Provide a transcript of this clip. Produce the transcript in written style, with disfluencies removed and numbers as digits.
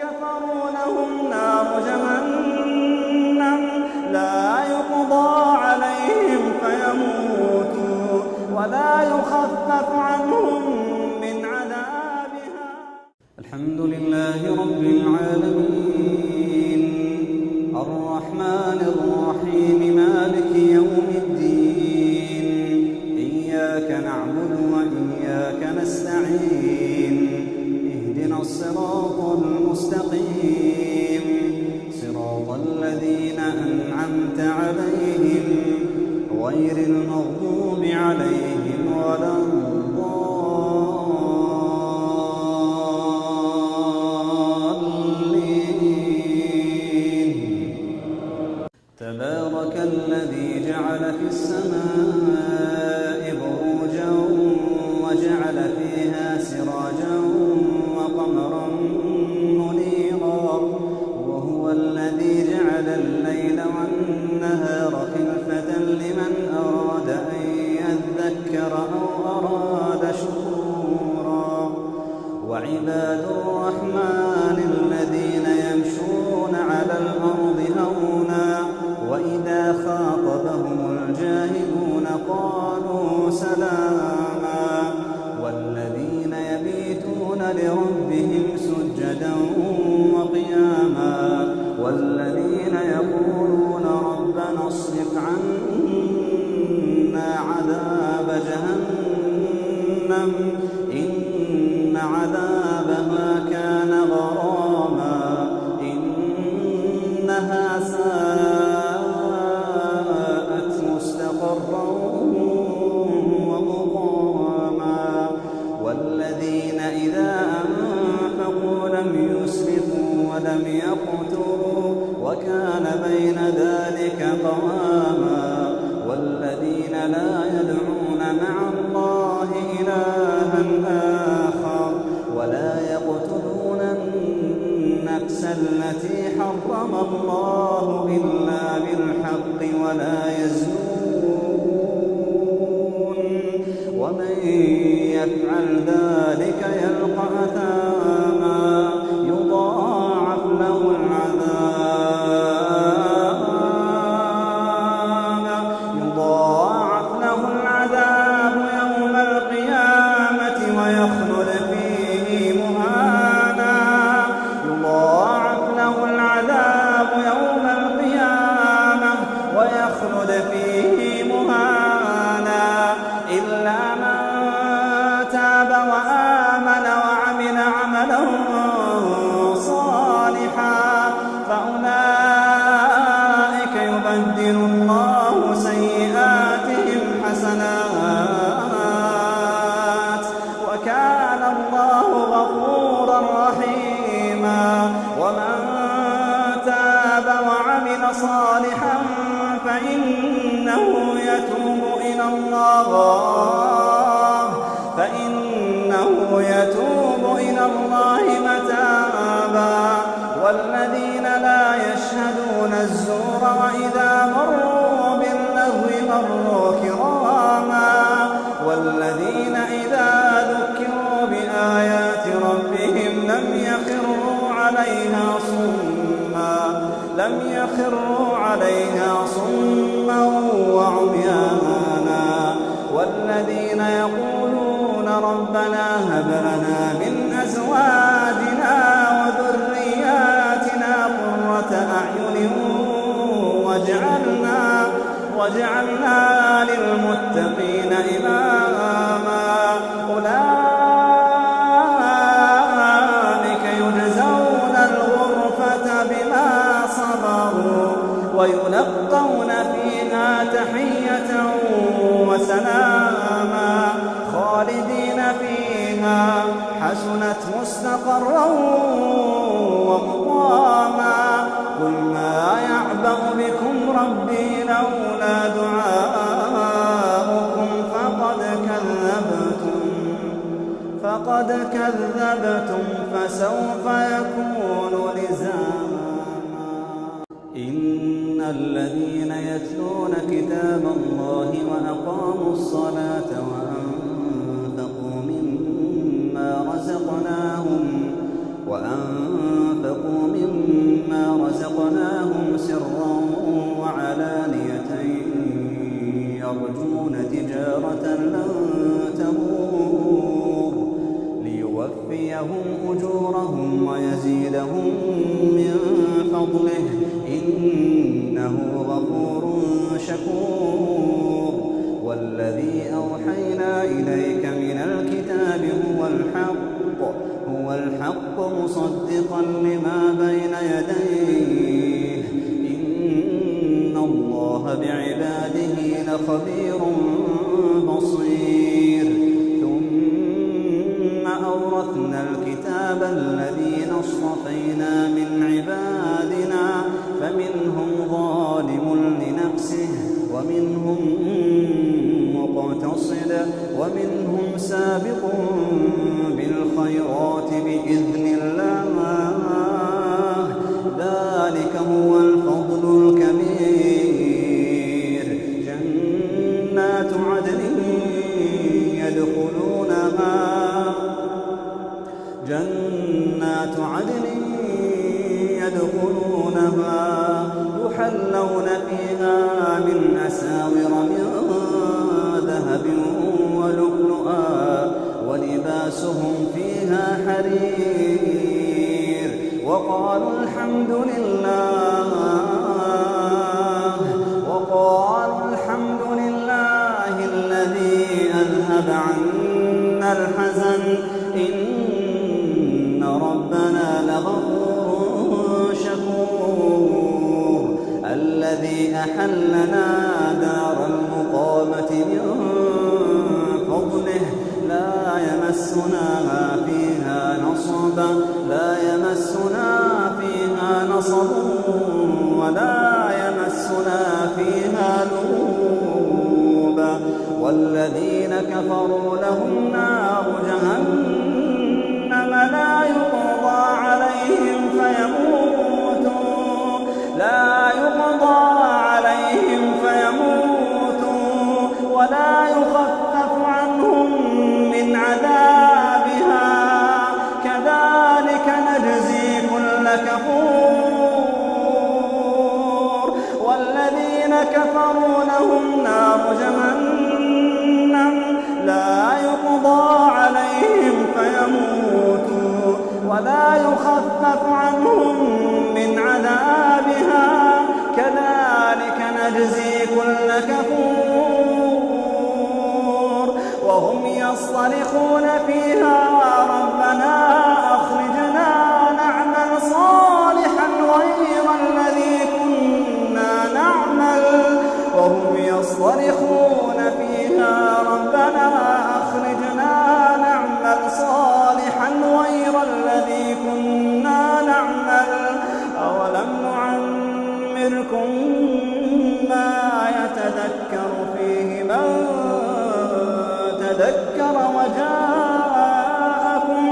كفروا لهم نار جهنم لا يقضى عليهم فيموتوا ولا يخفف عنهم من عذابها. الحمد لله رب العالمين الرحمن الرحيم مالك يوم الدين إياك نعبد وإياك نستعين اهدنا الصراط المستقيم صراط الذين أنعمت عليهم غير المغضوب عليهم ولا الضالين. تبارك الذي جعل في السماء بروجا وجعل فيها سراجا وقمرا منيرا وهو الذي جعل الليل والنهار خلفة لمن أراد أن يذكر أو أراد شكورا. وعباد الرحمن الذين يمشون على الأرض هونا وإذا خاطبهم الجاهلون قالوا سلاما. والذين يبيتون لربهم سجدا وقياما والذين يقولون ربنا اصرف عنا عذاب جهنم إن عذابها كان غراما إنها ساءت مستقرا ومقاما. والذين إذا أنفقوا لم يسرفوا ولم يقتروا وكان بين ذلك قواما. والذين لا يدعون مع الله إلها آخر ولا يقتلون النفس التي حرم الله إلا بالحق ولا يزنون ومن يفعل ذلك يلقى أثاما يضاعف له العذاب يوم القيامة ويخلد فيه مهانا. يضاعف له العذاب يوم القيامة ويخلد فيه مهانا إلا من تاب وآمن وعمل عملا صالحا فأولئك يبدل الله سيئاتهم حسنات وكان الله غفورا رحيما. ومن تاب وعمل صالحا فإنه يتوب إلى الله متابا. والذين لا يشهدون الزور وإذا مروا باللغو مروا كراما. والذين إذا ذكروا بآيات ربهم لم يخروا عليها صما وعميانا. والذين يقولون ربنا هب لنا من أزواجنا وذرياتنا قرة أعين واجعلنا للمتقين إماما. أولئك يجزون الغرفة بما صبروا ويلقون فيها تحية وسلاما خالدين فيها حسنت مستقرا ومقاما. قل ما يعبأ بكم ربي لولا دعاؤكم فقد كذبتم فسوف يكون لزاما. إن الذين يتلون كتاب الله وأقاموا الصلاة وأنفقوا رزقناهم سرا وعلانية يرجون تجارة لن تبور ليوفيهم أجورهم ويزيدهم من فضله إنه غفور شكور. والذي أوحينا إليك من الكتاب هو الحق مصدقا لما بين يديه إن الله بعباده لخبير بصير. ثم أورثنا الكتاب الذين اصطفينا من عبادنا فمنهم ظالم لنفسه ومنهم مقتصد ومنهم سابق بالخيرات بإذن الله ذلك هو الفضل الكبير. جنات عدن يدخلونها يحلون فيها من أساور من ذهب ولؤلؤا ولباسهم فيها حرير. وقالوا الحمد لله الذي أذهب عنا الحزن إن ربنا لغفور شكور. الذي أحلنا دار المقامة من فضله لا يمسنا فيها نصب ولا يمسنا فيها لغوب. والذين كفروا لهم نار جهنم لا يقضى عليهم فيموتوا ولا يخفف عنهم من عذابها كذلك نجزي كل كفور. والذين كفروا لهم نار جهنم لا يقضى عليهم فيموتوا ولا يخفف عنهم من عذابها كذلك نجزي كل كفور. وهم يصطرخون فيها ربنا أخرجنا نعمل صالحا غير الذي كنا نعمل. وهم يصطرخون فيها ربنا أخرجنا نعمل صالحا غير الذي كنا نعمل أولم نعمركم ما يتذكر فيه من تذكر وجاءكم